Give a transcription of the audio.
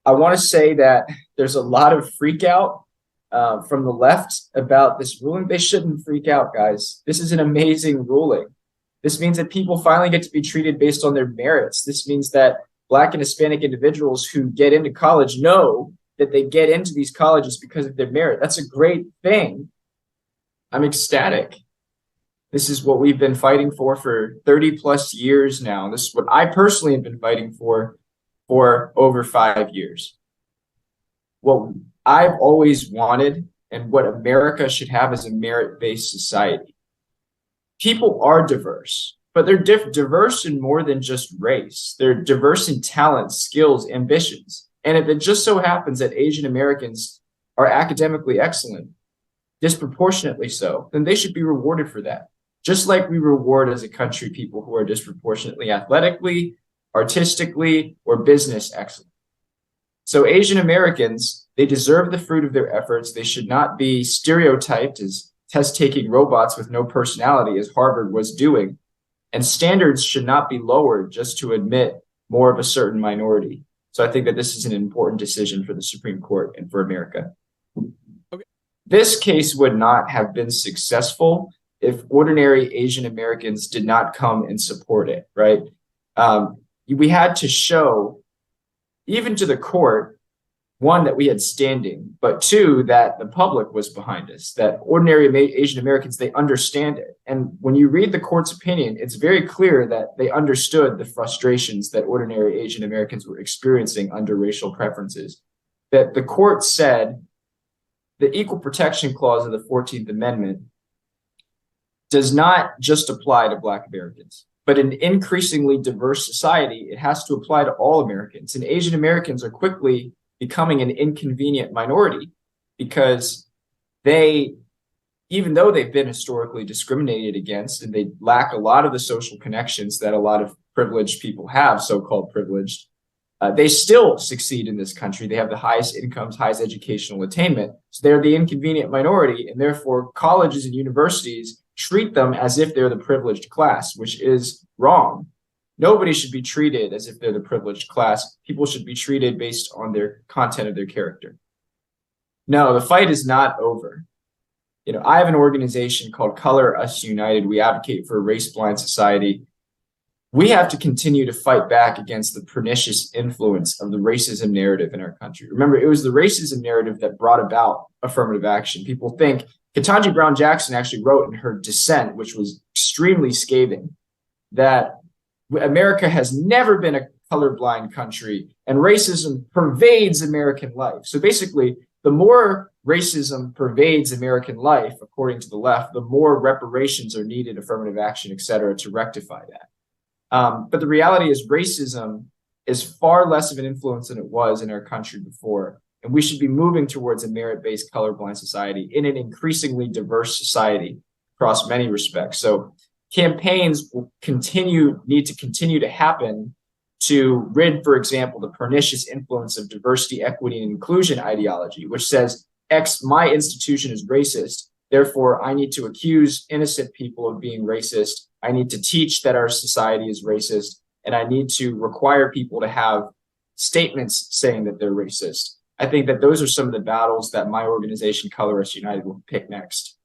I want to say that there's a lot of freak out from the left about this ruling. They shouldn't freak out, guys. This is an amazing ruling. This means that people finally get to be treated based on their merits. This means that Black and Hispanic individuals who get into college know that they get into these colleges because of their merit. That's a great thing. I'm ecstatic. This is what we've been fighting for 30 plus years now. This is what I personally have been fighting for over 5 years. What I've always wanted and what America should have is a merit-based society. People are diverse, but they're diverse in more than just race. They're diverse in talents, skills, ambitions. And if it just so happens that Asian Americans are academically excellent, disproportionately so, then they should be rewarded for that. Just like we reward as a country people who are disproportionately athletically, artistically, or business excellent. So Asian Americans, they deserve the fruit of their efforts. They should not be stereotyped as test-taking robots with no personality, as Harvard was doing. And standards should not be lowered just to admit more of a certain minority. So I think that this is an important decision for the Supreme Court and for America. Okay. This case would not have been successful if ordinary Asian Americans did not come and support it, right? We had to show, even to the court, one, that we had standing, but two, that the public was behind us, that ordinary Asian Americans, they understand it. And when you read the court's opinion, it's very clear that they understood the frustrations that ordinary Asian Americans were experiencing under racial preferences. That the court said the Equal Protection Clause of the 14th Amendment does not just apply to Black Americans, but in an increasingly diverse society, it has to apply to all Americans. And Asian Americans are quickly becoming an inconvenient minority because they, even though they've been historically discriminated against and they lack a lot of the social connections that a lot of privileged people have, so-called privileged, they still succeed in this country. They have the highest incomes, highest educational attainment. So they're the inconvenient minority, and therefore colleges and universities treat them as if they're the privileged class, which is wrong. Nobody should be treated as if they're the privileged class. People should be treated based on their content of their character. No, the fight is not over. You know, I have an organization called Color Us United. We advocate for a race-blind society. We have to continue to fight back against the pernicious influence of the racism narrative in our country. Remember, it was the racism narrative that brought about affirmative action. People think Ketanji Brown Jackson actually wrote in her dissent, which was extremely scathing, that America has never been a colorblind country and racism pervades American life. So basically, the more racism pervades American life, according to the left, the more reparations are needed, affirmative action, et cetera, to rectify that. But the reality is racism is far less of an influence than it was in our country before. And we should be moving towards a merit-based colorblind society in an increasingly diverse society across many respects. So campaigns will need to continue to happen to rid, for example, the pernicious influence of diversity, equity, and inclusion ideology, which says, X, my institution is racist, therefore I need to accuse innocent people of being racist. I need to teach that our society is racist, and I need to require people to have statements saying that they're racist. I think that those are some of the battles that my organization, Color Us United, will pick next.